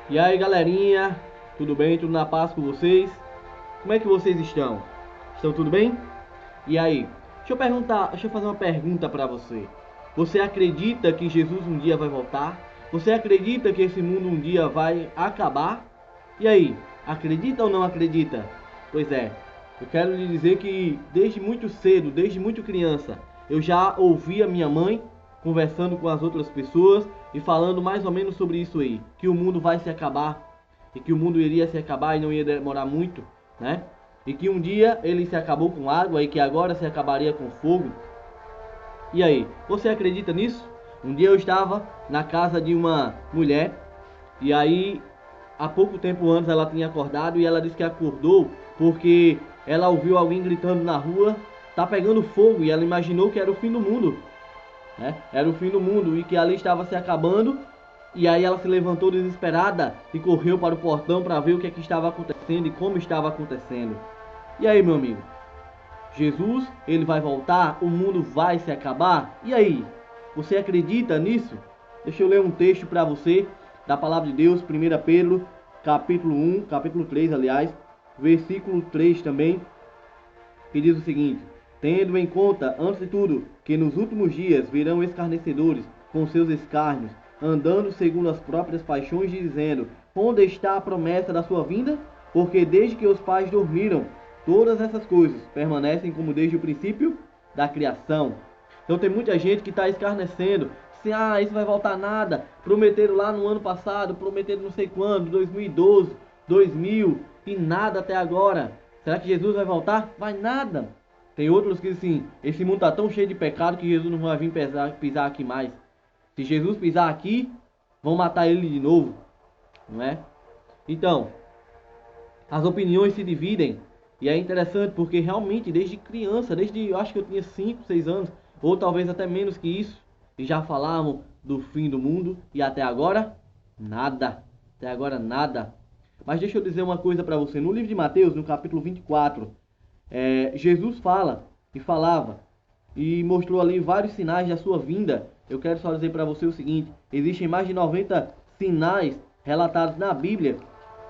E aí, galerinha, tudo bem? Tudo na paz com vocês? Como é que vocês estão? Estão tudo bem? E aí, deixa eu fazer uma pergunta para você. Você acredita que Jesus um dia vai voltar? Você acredita que esse mundo um dia vai acabar? E aí, acredita ou não acredita? Pois é, eu quero lhe dizer que desde muito cedo, desde muito criança, eu já ouvi a minha mãe conversando com as outras pessoas e falando mais ou menos sobre isso aí, que o mundo vai se acabar e que o mundo iria se acabar e não ia demorar muito, né? E que um dia ele se acabou com água e que agora se acabaria com fogo. E aí, você acredita nisso? Um dia eu estava na casa de uma mulher e aí há pouco tempo antes ela tinha acordado e ela disse que acordou porque ela ouviu alguém gritando na rua, tá pegando fogo, e ela imaginou que era o fim do mundo, né? Era o fim do mundo e que ali estava se acabando. E aí ela se levantou desesperada e correu para o portão para ver o que é que estava acontecendo e como estava acontecendo. E aí, meu amigo? Jesus, ele vai voltar? O mundo vai se acabar? E aí? Você acredita nisso? Deixa eu ler um texto para você da palavra de Deus, 1 Pedro, capítulo 3, aliás, versículo 3 também, que diz o seguinte: tendo em conta, antes de tudo, que nos últimos dias virão escarnecedores com seus escárnios, andando segundo as próprias paixões, dizendo: onde está a promessa da sua vinda? Porque desde que os pais dormiram, todas essas coisas permanecem como desde o princípio da criação. Então tem muita gente que está escarnecendo, se isso vai voltar nada, prometeram lá no ano passado, prometeram não sei quando, 2012, 2000 e nada até agora. Será que Jesus vai voltar? Vai nada. Tem outros que assim, esse mundo está tão cheio de pecado que Jesus não vai vir pisar aqui mais. Se Jesus pisar aqui, vão matar ele de novo, não é? Então, as opiniões se dividem e é interessante porque realmente desde criança, desde eu acho que eu tinha 5, 6 anos, ou talvez até menos que isso, e já falavam do fim do mundo e até agora nada. Até agora nada. Mas deixa eu dizer uma coisa para você. No livro de Mateus, no capítulo 24, Jesus fala e falava e mostrou ali vários sinais da sua vinda. Eu quero só dizer para você o seguinte: existem mais de 90 sinais relatados na Bíblia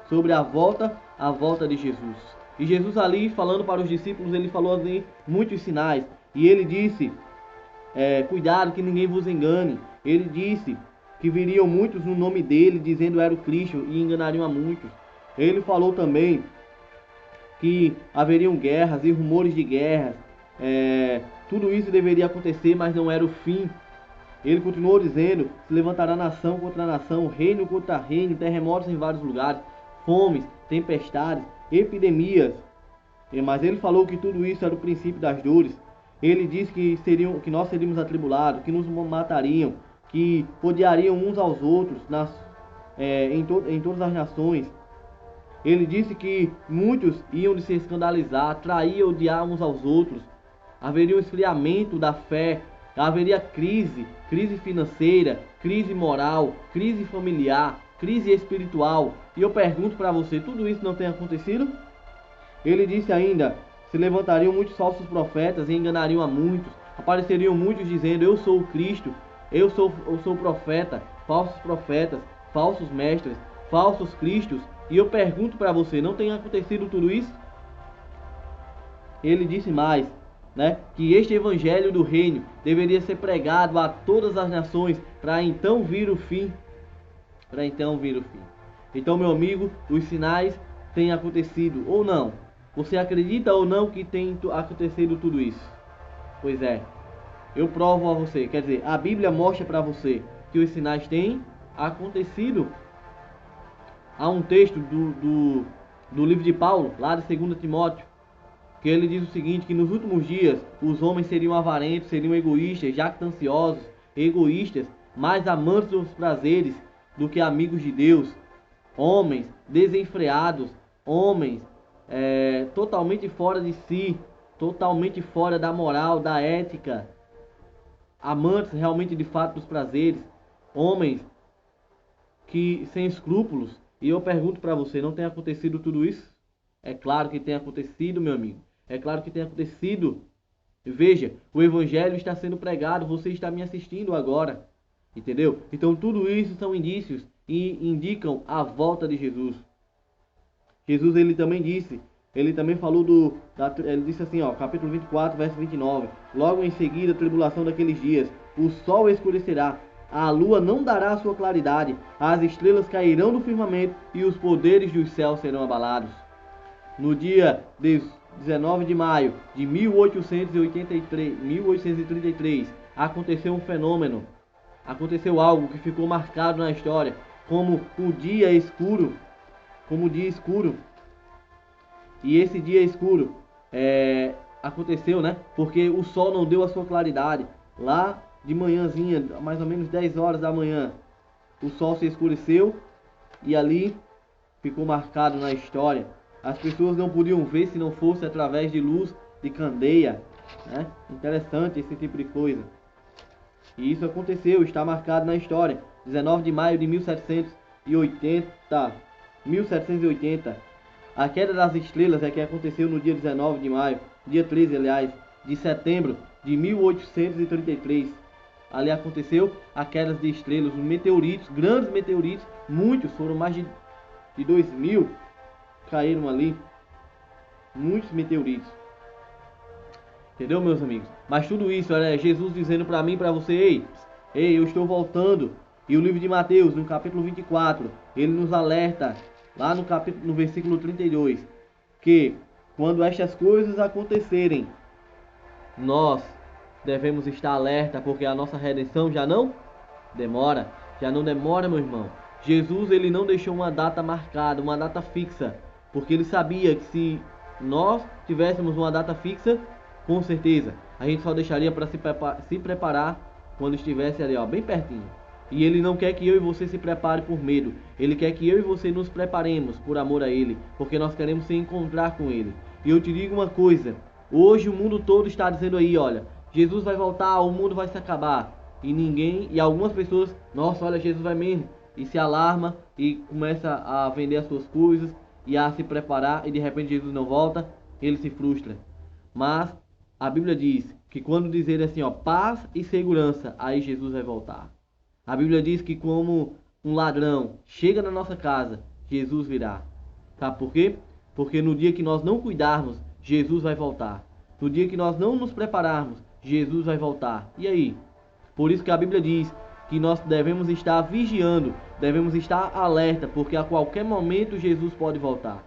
sobre a volta de Jesus. E Jesus ali falando para os discípulos, ele falou ali muitos sinais. E ele disse: cuidado que ninguém vos engane. Ele disse que viriam muitos no nome dele, dizendo era o Cristo, e enganariam a muitos. Ele falou também que haveriam guerras e rumores de guerras. Tudo isso deveria acontecer, mas não era o fim. Ele continuou dizendo: se levantará nação contra nação, reino contra reino, terremotos em vários lugares, fomes, tempestades, epidemias. Mas ele falou que tudo isso era o princípio das dores. Ele disse que nós seríamos atribulados, que nos matariam, que odiariam uns aos outros em todas as nações. Ele disse que muitos iam de se escandalizar, trair e odiar uns aos outros. Haveria um esfriamento da fé, haveria crise financeira, crise moral, crise familiar, crise espiritual. E eu pergunto para você, tudo isso não tem acontecido? Ele disse ainda: se levantariam muitos falsos profetas e enganariam a muitos. Apareceriam muitos dizendo: eu sou o Cristo, eu sou o profeta, falsos profetas, falsos mestres, falsos cristos. E eu pergunto para você, não tem acontecido tudo isso? Ele disse mais, né, que este evangelho do reino deveria ser pregado a todas as nações para então vir o fim, para então vir o fim. Então, meu amigo, os sinais têm acontecido ou não? Você acredita ou não que tem acontecido tudo isso? Pois é, eu provo a você, quer dizer, a Bíblia mostra para você que os sinais têm acontecido. Há um texto do livro de Paulo, lá de 2 Timóteo, que ele diz o seguinte, que nos últimos dias os homens seriam avarentos, seriam egoístas, jactanciosos, egoístas, mais amantes dos prazeres do que amigos de Deus, homens desenfreados, homens totalmente fora de si, totalmente fora da moral, da ética, amantes realmente de fato dos prazeres, homens que sem escrúpulos. E eu pergunto para você, não tem acontecido tudo isso? É claro que tem acontecido, meu amigo. É claro que tem acontecido. Veja, o evangelho está sendo pregado, você está me assistindo agora. Entendeu? Então tudo isso são indícios e indicam a volta de Jesus. Jesus, ele também falou ele disse assim, capítulo 24, verso 29, logo em seguida a tribulação daqueles dias, o sol escurecerá, a lua não dará a sua claridade, as estrelas cairão do firmamento e os poderes dos céus serão abalados. No dia 19 de maio de 1833, aconteceu um fenômeno, aconteceu algo que ficou marcado na história como o dia escuro, E esse dia escuro aconteceu, né? Porque o sol não deu a sua claridade. Lá de manhãzinha, mais ou menos 10 horas da manhã, o sol se escureceu e ali ficou marcado na história. As pessoas não podiam ver se não fosse através de luz de candeia, né? Interessante esse tipo de coisa. E isso aconteceu, está marcado na história. 19 de maio de 1780. A queda das estrelas é que aconteceu no dia 19 de maio, dia 13, aliás, de setembro de 1833. Ali aconteceu a queda de estrelas, meteoritos, grandes meteoritos, muitos, foram mais de 2.000 caíram ali, muitos meteoritos. Entendeu, meus amigos? Mas tudo isso é Jesus dizendo para mim, para você, ei, eu estou voltando. E o livro de Mateus, no capítulo 24, ele nos alerta, lá no versículo 32, que quando estas coisas acontecerem, nós devemos estar alerta, porque a nossa redenção já não demora, meu irmão. Jesus, ele não deixou uma data marcada, uma data fixa, porque ele sabia que se nós tivéssemos uma data fixa, com certeza, a gente só deixaria para se preparar quando estivesse ali, bem pertinho. E ele não quer que eu e você se prepare por medo. Ele quer que eu e você nos preparemos por amor a ele, porque nós queremos se encontrar com ele. E eu te digo uma coisa, hoje o mundo todo está dizendo aí, olha, Jesus vai voltar, o mundo vai se acabar. E algumas pessoas, nossa, olha, Jesus vai mesmo, e se alarma e começa a vender as suas coisas e a se preparar, e de repente Jesus não volta, ele se frustra. Mas a Bíblia diz que quando dizer assim, paz e segurança, aí Jesus vai voltar. A Bíblia diz que como um ladrão chega na nossa casa, Jesus virá. Sabe por quê? Porque no dia que nós não cuidarmos, Jesus vai voltar. No dia que nós não nos prepararmos, Jesus vai voltar. E aí? Por isso que a Bíblia diz que nós devemos estar vigiando, devemos estar alerta, porque a qualquer momento Jesus pode voltar.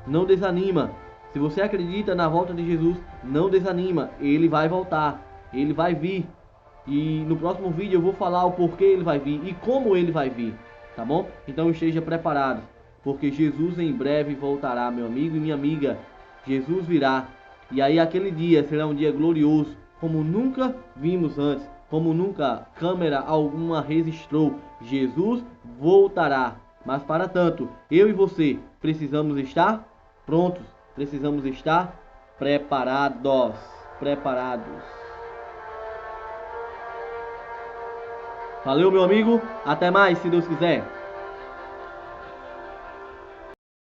Não desanima. Se você acredita na volta de Jesus, não desanima. Ele vai voltar. Ele vai vir. E no próximo vídeo eu vou falar o porquê ele vai vir e como ele vai vir, tá bom? Então esteja preparado, porque Jesus em breve voltará, meu amigo e minha amiga. Jesus virá. E aí aquele dia será um dia glorioso, como nunca vimos antes, como nunca câmera alguma registrou. Jesus voltará. Mas para tanto, eu e você precisamos estar prontos, precisamos estar preparados. Valeu, meu amigo. Até mais, se Deus quiser.